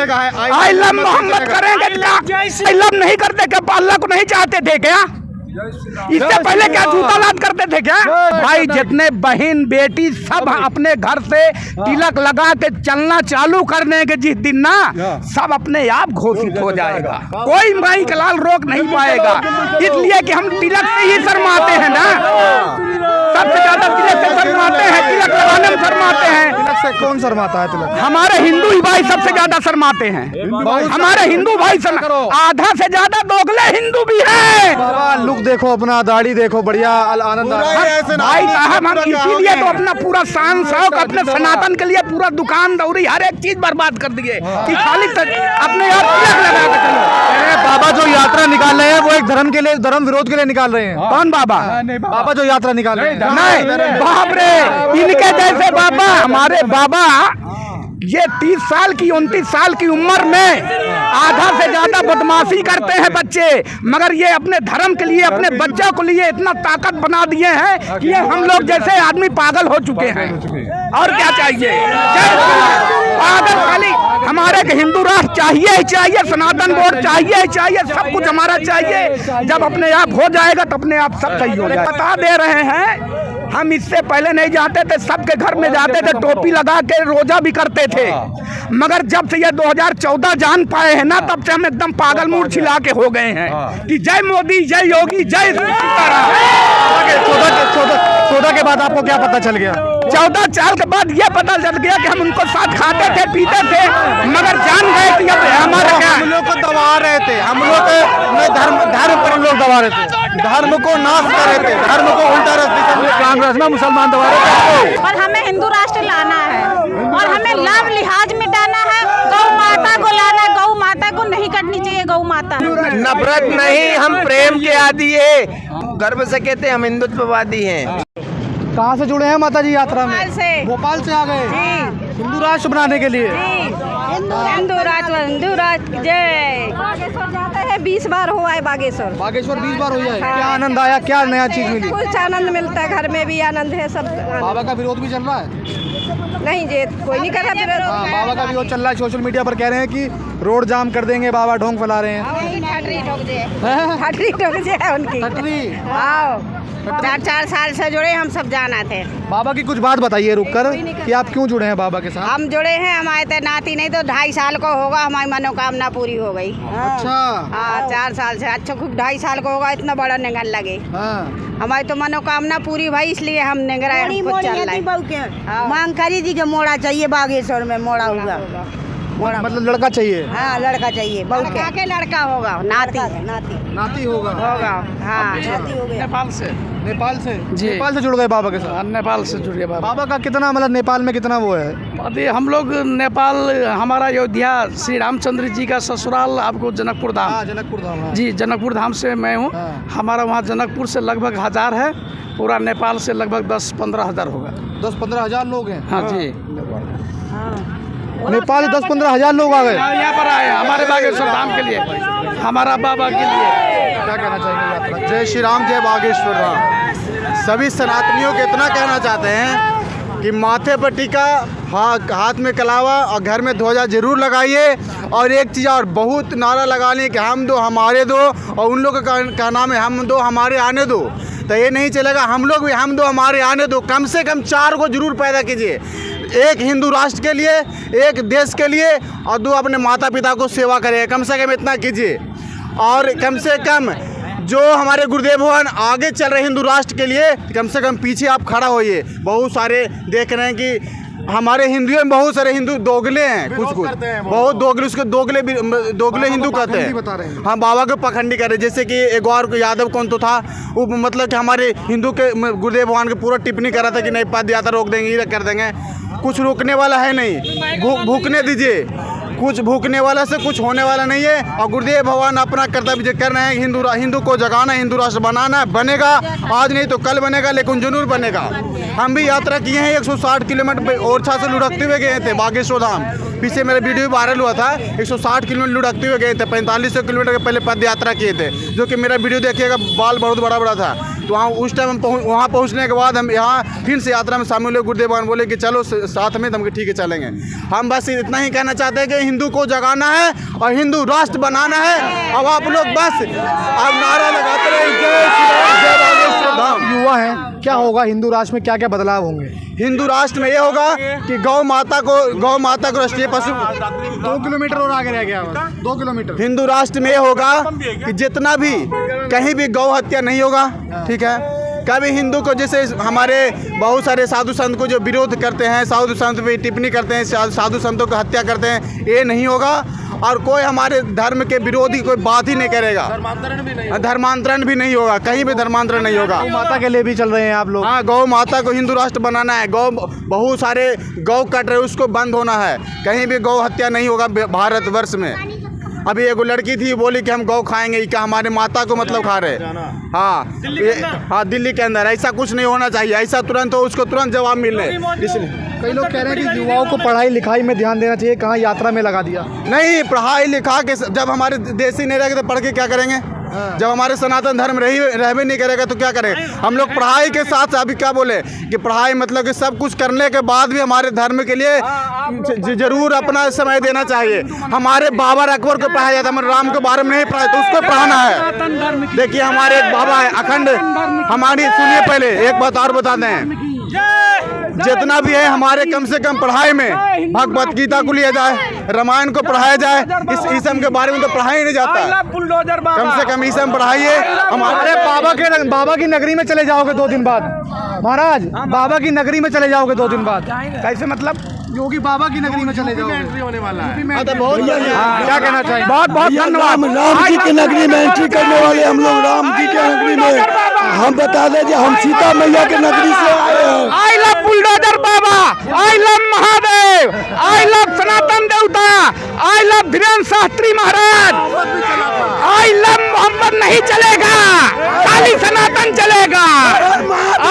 चलेगा? आई लव मोहम्मद करेंगे क्या? आई लव नहीं करते क्या? अल्लाह को नहीं चाहते थे क्या? इससे पहले क्या जूता लाद करते थे क्या? भाई जितने बहन बेटी सब अपने घर से तिलक लगा के चलना चालू करने के जिस दिन ना सब अपने आप घोषित हो जाएगा, कोई माई कलाल रोक नहीं पाएगा। इसलिए कि हम तिलक से ही शर्माते हैं ना, सबसे ज्यादा तिलक से शर्माते हैं, तिलक लगाने में शर्माते हैं। तिलक से कौन शर्माता है? तिलक हमारे हिंदू ही भाई सबसे ज्यादा शर्माते हैं। हमारे हिंदू भाई आधा से ज्यादा दोगले हिंदू भी हैं। बाबा लुक देखो, अपना दाढ़ी देखो, बढ़िया आनंद भाई साहब हम इसीलिए तो अपना पूरा शान शौक अपने सनातन के लिए पूरा दुकान दौरी हर एक चीज बर्बाद कर दिए कि खाली अपने आप तिलक लगा के चलो। बाबा जो यात्रा निकाल रहे हैं वो एक धर्म के लिए, धर्म विरोध के लिए निकाल रहे हैं। कौन बाबा? बाबा जो यात्रा निकाल रहे हैं। नहीं बाप रे, इनके जैसे बाबा, हमारे बाबा ये 30 साल की 29 साल की उम्र में आधा से ज्यादा बदमाशी करते हैं बच्चे, मगर ये अपने धर्म के लिए अपने बच्चों के लिए इतना ताकत बना दिए हैं कि ये हम लोग जैसे आदमी पागल हो चुके हैं। और क्या चाहिए? पागल खाली हमारे के हिंदू राष्ट्र चाहिए ही चाहिए, सनातन बोर्ड चाहिए ही चाहिए, सब कुछ हमारा चाहिए। जब अपने आप हो जाएगा तो अपने आप सब सही हो जाएगा। बता दे रहे हैं, हम इससे पहले नहीं जाते थे, सबके घर में जाते थे, टोपी लगा के रोजा भी करते थे, मगर जब से ये 2014 जान पाए हैं ना, तब से हम एकदम पागल मूड छिला के हो गए हैं कि जय मोदी, जय योगी, जय सीताराम। 14 के बाद आपको क्या पता चल गया? 14 साल के बाद ये पता चल गया कि हम उनको साथ खाते थे, पीते थे, मगर जान गए कि अब हमारा क्या। हम लोग को दबा रहे थे, हम लोग धर्म पर हम लोग दबा रहे थे, धर्म को नाश कर रहे थे, धर्म को उल्टा कांग्रेस में मुसलमान दबा रहे थे। और हमें हिंदू राष्ट्र लाना है और हमें लाभ लिहाज मिटाना है। गौ माता को लाना है, गौ माता को नहीं कटनी चाहिए। गौ माता नफरत नहीं, हम प्रेम के आदी है, गर्व से कहते हैं हम हिंदुत्ववादी हैं। कहाँ से जुड़े हैं माता जी यात्रा में? भोपाल से आ गए हिंदू राष्ट्र बनाने के लिए। हिंदू राष्ट्र जय। बागेश्वर जाते हैं, 20 बार हुआ है बागेश्वर। 20 बार हुई है। क्या आनंद आया, क्या नया चीज मिली? कुछ आनंद मिलता है, घर में भी आनंद है, सब। बाबा का विरोध भी चल रहा है? नहीं जी, कोई नहीं कर रहा विरोध। बाबा का विरोध चल रहा है, सोशल मीडिया पर कह रहे हैं कि रोड जाम कर देंगे, बाबा ढोंग फैला रहे हैं। ठटरी ठोक दे उनकी। आओ 4 साल से जुड़े, हम सब जाना थे। बाबा की कुछ बात बताइए रुककर कि आप क्यों जुड़े हैं बाबा के साथ? हम जुड़े हैं, हमारे तो नाती नहीं तो 2.5 साल को होगा, हमारी मनोकामना पूरी हो गई। अच्छा। हाँ 4 साल से, अच्छा खूब 2.5 साल को होगा, इतना बड़ा निगल लगे। हमारी तो मनोकामना पूरी भाई, इसलिए हम निगरा चल रहे हैं। मांग करी थी कि मोड़ा चाहिए बागेश्वर में, मोड़ा होगा। मतलब लड़का चाहिए? हाँ लड़का चाहिए, बहू के लड़का होगा, नाती होगा। हाँ नाती हो गया। नेपाल से जी, नेपाल से जुड़ गए बाबा के साथ? नेपाल से जुड़ गए बाबा का कितना, मतलब नेपाल में कितना वो है? अभी हम लोग नेपाल, हमारा अयोध्या श्री रामचंद्र जी का ससुराल आपको जनकपुर धाम। जनकपुर धाम जी, जनकपुर धाम से मैं हूँ। हमारा वहाँ जनकपुर से लगभग 1000 है, पूरा नेपाल से लगभग 10-15 हज़ार होगा। 10-15 हज़ार लोग हैं? हाँ जी, नेपाल 10-15 हज़ार लोग आ गए यहाँ पर आए हमारे बागेश्वर धाम के लिए, हमारा बाबा के लिए। क्या कहना चाहेंगे? जय श्री राम, जय बागेश्वर राम। सभी सनातनियों को इतना कहना चाहते हैं कि माथे पर टीका, हाथ में कलावा और घर में ध्वजा जरूर लगाइए। और एक चीज़ और, बहुत नारा लगाने कि हम दो हमारे दो, और उन लोगों का नाम है हम दो हमारे आने दो। तो ये नहीं चलेगा, हम लोग भी हम दो हमारे आने दो। कम से कम 4 को जरूर पैदा कीजिए, एक हिंदू राष्ट्र के लिए, एक देश के लिए, और 2 अपने माता पिता को सेवा करें। कम से कम इतना कीजिए। और कम से कम जो हमारे गुरुदेव भगवान आगे चल रहे हिंदू राष्ट्र के लिए, कम से कम पीछे आप खड़ा होइए। बहुत सारे देख रहे हैं कि हमारे हिंदुओं में बहुत सारे हिंदू दोगले हैं, कुछ बहुत दोगले, उसके दोगले हिंदू कहते हैं। हाँ, बाबा को पखंडी कर रहे हैं। जैसे कि एक और यादव कौन तो था, वो मतलब कि हमारे हिंदू के गुरुदेव भगवान के पूरा टिप्पणी कर रहा था कि नहीं पद यात्रा रोक देंगे, ये कर देंगे। कुछ रोकने वाला है नहीं, भूखने दीजिए। कुछ भूखने वाला से कुछ होने वाला नहीं है। और गुरुदेव भगवान अपना कर्तव्य कर रहे हैं, हिंदू को जगाना, हिंदू राष्ट्र बनाना। बनेगा, आज नहीं तो कल बनेगा, लेकिन जरूर बनेगा। हम भी यात्रा किए हैं, 160 किलोमीटर ओरछा से लुढ़कते हुए गए थे बागेश्वर धाम। पीछे मेरा वीडियो वायरल हुआ था, 160 किलोमीटर लुढ़कते हुए गए थे, 4500 किलोमीटर के पहले पद यात्रा किए थे, जो कि मेरा वीडियो देखिएगा, बाल बहुत बड़ा बड़ा था। तो वहाँ उस टाइम हम वहाँ पहुँचने के बाद हम यहाँ फिर से यात्रा में शामिल हुए। गुरुदेव भगवान बोले कि चलो साथ में, तो हम ठीक है चलेंगे। हम बस इतना ही कहना चाहते हैं कि हिंदू को जगाना है और हिंदू राष्ट्र बनाना है। अब आप लोग बस अब नारा लगाते रहे, जय श्री राम, जय बागेश्वर धाम। युवा हैं, क्या होगा हिंदू राष्ट्र में, क्या क्या बदलाव होंगे? हिंदू राष्ट्र में ये होगा कि गौ माता को राष्ट्रीय पशु 2 किलोमीटर और आगे रह गया, 2 किलोमीटर। हिंदू राष्ट्र में ये होगा कि जितना भी कहीं भी गौ हत्या नहीं होगा, ठीक है। कभी हिंदू को, जैसे हमारे बहुत सारे साधु संत को जो विरोध करते हैं, साधु संत पे टिप्पणी करते हैं, साधु संतों को हत्या करते हैं, ये नहीं होगा। और कोई हमारे धर्म के विरोधी कोई बात ही नहीं करेगा, धर्मांतरण भी नहीं होगा, कहीं भी धर्मांतरण नहीं होगा। गौ माता के लिए भी चल रहे हैं आप लोग? हाँ, गौ माता को हिंदू राष्ट्र बनाना है। गौ बहुत सारे गौ कट रहे, उसको बंद होना है। कहीं भी गौ हत्या नहीं होगा भारतवर्ष में। अभी एगो लड़की थी, बोली कि हम गौ खाएंगे, क्या हमारे माता को मतलब खा रहे? हाँ, दिल्ली के अंदर ऐसा कुछ नहीं होना चाहिए। ऐसा तुरंत हो, उसको तुरंत जवाब मिलने। इसलिए कई लोग कह रहे हैं कि युवाओं को पढ़ाई लिखाई में ध्यान देना चाहिए, कहाँ यात्रा में लगा दिया। नहीं, पढ़ाई लिखा के जब हमारे देश ही नहीं रहेगा तो पढ़ के क्या करेंगे? जब हमारे सनातन धर्म रहबे नहीं करेगा तो क्या करें हम लोग? पढ़ाई के साथ अभी क्या बोले कि पढ़ाई मतलब कि सब कुछ करने के बाद भी हमारे धर्म के लिए जरूर अपना समय देना चाहिए। हमारे बाबर अकबर को पढ़ाया जाता है, हमारे राम के बारे में नहीं पढ़ाया, तो उसको पढ़ाना है। देखिए हमारे एक बाबा है अखंड, हमारी सुनिए पहले एक बात और बताते हैं, जितना भी है हमारे कम से कम पढ़ाई में भगवत गीता को लिया जाए, रामायण को पढ़ाया जाए। इस ईसम के बारे में तो पढ़ाया ही नहीं जाता, कम से कम ईसम पढ़ाइए। हमारे बाबा की नगरी में चले जाओगे 2 दिन बाद महाराज, बाबा की नगरी में चले जाओगे 2 दिन बाद। कैसे मतलब? योगी बाबा की नगरी में चले जाओगे। एंट्री होने वाला है। क्या कहना चाहिए? बहुत बहुत धन्यवाद। राम जी की नगरी में एंट्री करने वाले हम लोग, राम जी के नगरी में। हम बता दें कि हम सीता मैया के नगरी से आए हैं। I love bulldozer Baba, I love Mahadev, I love Sanatan devta, I love Dhirendra Shastri Maharaj, I love Mohammad नहीं चलेगा, खाली सनातन चलेगा।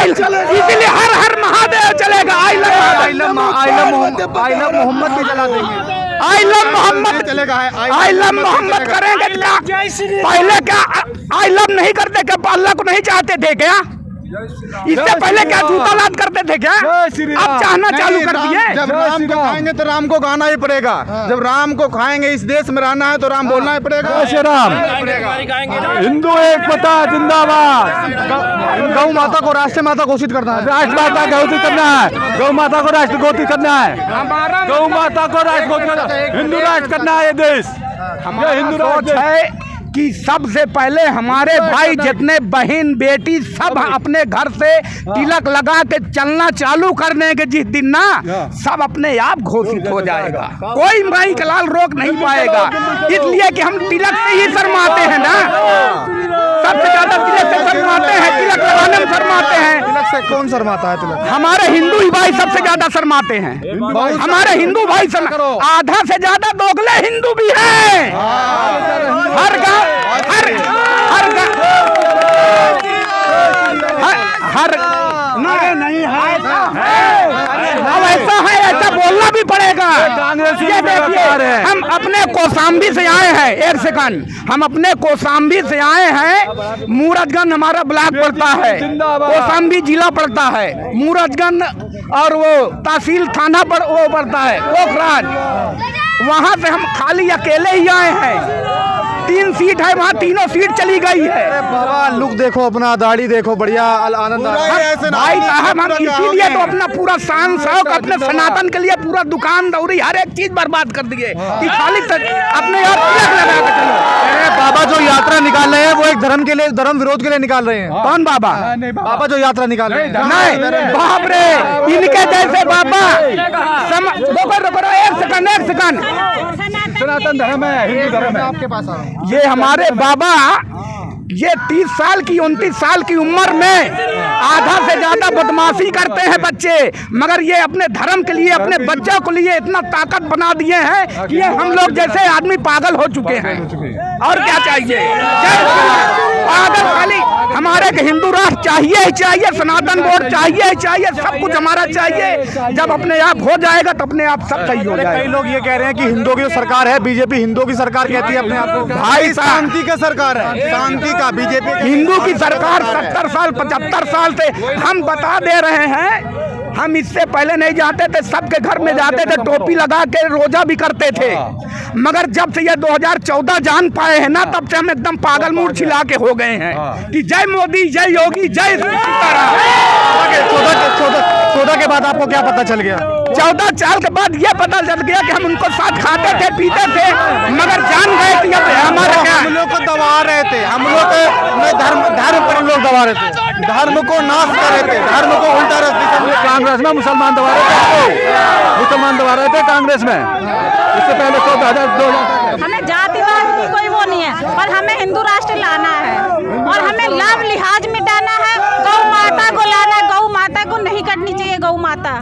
इसलिए हर हर महादेव चलेगा। आई लव मोहम्मद भी जला देंगे। आई लव मोहम्मद चलेगा। आई लव मोहम्मद करेंगे क्या? पहले क्या आई लव नहीं करते क्या? अल्लाह को नहीं चाहते थे क्या? इससे पहले क्या जूता लाद करते थे क्या? अब चाहना चालू कर दिए। जब राम को खाएंगे तो राम को गाना ही पड़ेगा। जब राम को खाएंगे, इस देश में रहना है तो राम बोलना ही पड़ेगा। जय राम, हिंदू एकता जिंदाबाद। गौ माता को राष्ट्र माता घोषित करना है, राष्ट्र माता घोषित करना है, गौ माता को राष्ट्र घोषित करना है, गौ माता को राष्ट्र घोषित करना है, हिंदू राष्ट्र करना है ये देश। हमारा हिंदू सोच है कि सबसे पहले हमारे भाई जितने बहन बेटी सब अपने घर से तिलक लगा के चलना चालू करने के जिस दिन ना, सब अपने आप घोषित हो जाएगा। कोई माई का लाल रोक नहीं पाएगा। इसलिए कि हम तिलक से ही शर्माते हैं ना, सबसे ज्यादा तिलक से शर्माते हैं, तिलक लगाने में शर्माते हैं। तिलक से कौन शर्माता है? तिलक हमारे हिंदू ही भाई सबसे ज्यादा शर्माते हैं। हमारे हिंदू भाई आधा से ज्यादा दोगले हिंदू भी हैं। हर गाँव नहीं है, अब ऐसा है, ऐसा बोलना भी पड़ेगा। ये देखिए, हम अपने कौशाम्बी से आए हैं। एक सेकंड, हम अपने कौशाम्बी से आए हैं। मूरजगंज हमारा ब्लॉक पड़ता है, कौशाम्बी जिला पड़ता है, मूरजगंज और वो तहसील थाना पर वो पड़ता है पोखराज। वहाँ से हम खाली अकेले ही आए हैं। 3 सीट है, वहाँ तीनों सीट चली गई है। बाबा लुक देखो, अपना दाढ़ी देखो, बढ़िया आनंद भाई साहब, हम इसीलिए तो अपना पूरा शान शौक अपने सनातन के लिए पूरा दुकान दौड़ी हर एक चीज बर्बाद कर दिए कि खाली अपने आप लगा के चलो। बाबा जो यात्रा निकाल रहे हैं वो एक धर्म के लिए, धर्म विरोध के लिए निकाल रहे हैं। कौन बाबा? बाबा जो यात्रा निकाल रहे हैं। नहीं बाप रे, इनके जैसे बाबा एक सेकंड सनातन धर्म है, हिंदू धर्म है। आपके पास आ रहा हूं। ये हमारे बाबा ये 30 साल की 29 साल की उम्र में आधा से ज्यादा बदमाशी करते हैं बच्चे, मगर ये अपने धर्म के लिए, अपने बच्चों के लिए इतना ताकत बना दिए हैं कि ये हम लोग जैसे आदमी पागल हो चुके हैं। और क्या चाहिए? पागल खाली हमारे हिंदू राष्ट्र चाहिए ही चाहिए, सनातन बोर्ड चाहिए ही चाहिए, सब कुछ हमारा चाहिए। जब अपने आप हो जाएगा तो अपने आप सब सही हो कई जाएगा। लोग ये कह रहे हैं कि हिंदुओं की जो सरकार है, बीजेपी हिंदुओं की सरकार कहती है अपने आप को। भाई साहब, शांति का सरकार है, शांति का बीजेपी हिंदू की सरकार 70 साल 75 साल से हम बता दे रहे हैं। हम इससे पहले नहीं जाते थे, सबके घर में जाते थे, टोपी लगा के रोजा भी करते थे। मगर जब से ये 2014 जान पाए हैं ना, तब से हम एकदम पागल मूड छिला के हो गए हैं कि जय मोदी, जय योगी, जय सीताराम। 14 के बाद आपको क्या पता चल गया? 14 साल के बाद ये पता चल गया कि हम उनको साथ खाते थे, पीते थे, मगर जान गए कि अब हमारा क्या। हम लोग को दबा रहे थे, हम लोग को धर्म पर हम लोग दबा रहे थे, धर्म को नाश कर रहे थे, धर्म को उल्टा रास्ते से। कांग्रेस में मुसलमान दबा रहे थे, मुसलमान दबा रहे थे कांग्रेस में। इससे पहले 2000 हमें जातिवाद की कोई वो नहीं है, पर हमें हिंदू राष्ट्र लाना है और हमें लाभ लिहाज मिटाना है। गौ माता को लाना है, गौ माता को नहीं कटनी चाहिए। गौ माता,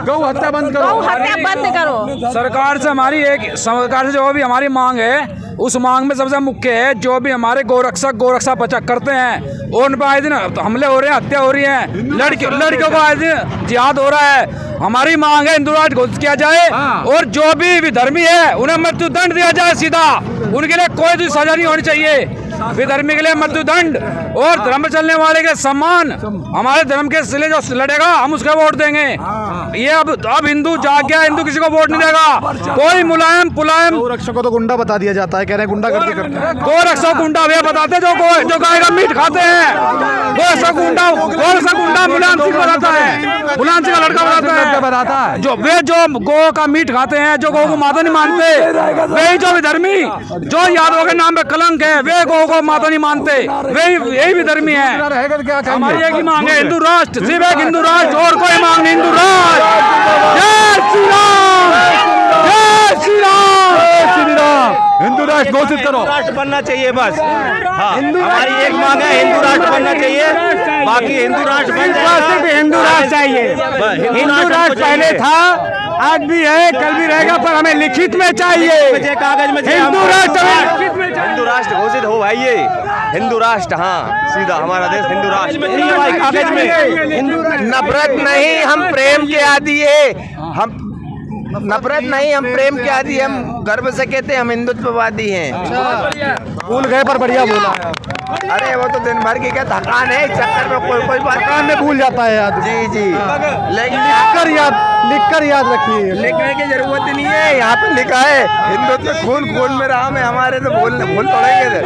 गौ हत्या बंद करो, गौ हत्या बंद करो। सरकार से हमारी एक सरकार से जो भी हमारी मांग है, उस मांग में सबसे मुख्य है जो भी हमारे गोरक्षा बचक करते हैं, उन पर आए दिन हमले हो रहे हैं, हत्या हो रही है, लड़कियों को आए दिन जिहाद हो रहा है। हमारी मांग है हिंदू राष्ट्र घोषित किया जाए और जो भी विधर्मी है उन्हें मृत्यु दंड दिया जाए सीधा। उनके लिए कोई भी सजा नहीं होनी चाहिए। विधर्मी के लिए मृत्यु दंड और धर्म चलने वाले के सम्मान। हमारे धर्म के सिले जो लड़ेगा हम उसका वोट देंगे। ये अब हिंदू जाग गया, हिंदू किसी को वोट नहीं देगा। कोई मुलायम पुलायम गोरक्षकों को तो गुंडा बता दिया जाता है, कह रहे हैं गुंडा करते हैं। गोरक्षक गुंडा वे बताते हैं जो गाय का मीट खाते हैं। गोरक्षक गुंडा मुलायम सिंह बताता है, मुलायम सिंह का लड़का बताता है जो वे जो गौ का मीट खाते हैं, जो गौ को माता नहीं मानते, वे जो विधर्मी जो यादवों के नाम पे कलंक है, वे गौ को माता नहीं मानते, वे यही विधर्मी है। हमारी एक ही मांग है हिंदू राष्ट्र, सिर्फ एक हिंदू राष्ट्र, और कोई मांग नहीं। हिंदू राष्ट्र, जय श्री राम, जय श्री राम, जय श्री राम। हिंदू राष्ट्र घोषित करो। राष्ट्र बनना चाहिए बस। हाँ, हमारी एक मांग है हिंदू राष्ट्र बनना चाहिए, बाकी हिंदू राष्ट्र बन जाएगा। हिंदू राष्ट्र चाहिए, हिंदू राष्ट्र पहले था, आज भी है, कल भी रहेगा, पर हमें लिखित में चाहिए। कागज में हिंदू राष्ट्र हिंदू राष्ट्र घोषित हो भाई, ये हिंदू राष्ट्र, हाँ सीधा हमारा देश हिंदू राष्ट्र कागज में। नफरत नहीं, हम प्रेम के आदी है। हम नफरत नहीं, हम प्रेम के आदी, हम गर्व से कहते हैं हम हिंदुत्ववादी हैं। भूल गए पर बढ़िया बोला। अरे वो तो दिन भर की क्या थकान है, इस चक्कर में कोई बात थकान में भूल जाता है याद। जी जी, लेकिन लिख कर याद रखिए। लिखने की जरूरत नहीं है, यहाँ पे लिखा है हिंदुत्व खून खून में राम है हमारे, तो भूल पड़ेंगे।